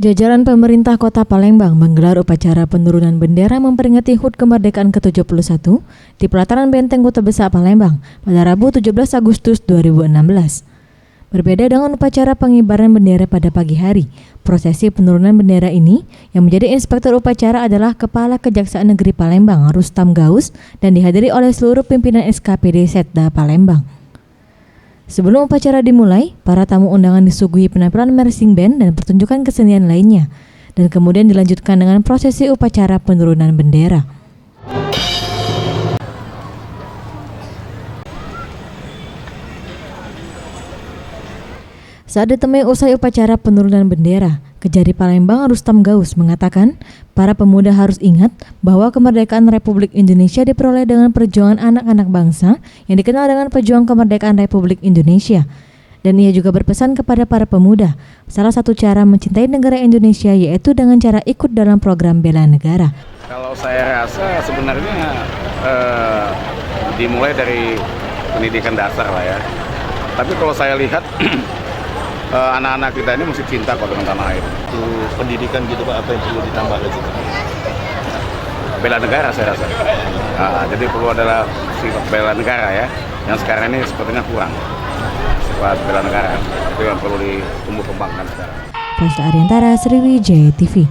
Jajaran pemerintah Kota Palembang menggelar upacara penurunan bendera memperingati HUT kemerdekaan ke-71 di pelataran Benteng Kota Besar Palembang pada Rabu 17 Agustus 2016. Berbeda dengan upacara pengibaran bendera pada pagi hari, prosesi penurunan bendera ini yang menjadi inspektur upacara adalah Kepala Kejaksaan Negeri Palembang Rustam Gaus dan dihadiri oleh seluruh pimpinan SKPD Setda Palembang. Sebelum upacara dimulai, para tamu undangan disuguhi penampilan marching band dan pertunjukan kesenian lainnya, dan kemudian dilanjutkan dengan prosesi upacara penurunan bendera. Saat ditemui usai upacara penurunan bendera, Kejari Palembang Rustam Gaus mengatakan, para pemuda harus ingat bahwa kemerdekaan Republik Indonesia diperoleh dengan perjuangan anak-anak bangsa yang dikenal dengan Pejuang Kemerdekaan Republik Indonesia. Dan ia juga berpesan kepada para pemuda, salah satu cara mencintai negara Indonesia yaitu dengan cara ikut dalam program bela negara. Kalau saya rasa sebenarnya dimulai dari pendidikan dasar lah ya. Tapi kalau saya lihat anak-anak kita ini mesti cinta kok dengan tanah air. Itu pendidikan gitu Pak, apa yang perlu ditambah lagi? Bela negara saya rasa. Jadi perlu adalah sifat bela negara ya, yang sekarang ini sepertinya kurang. Sifat bela negara itu yang perlu ditumbuh kembangkan sekarang. Fazla Ariantara, Sriwijaya TV.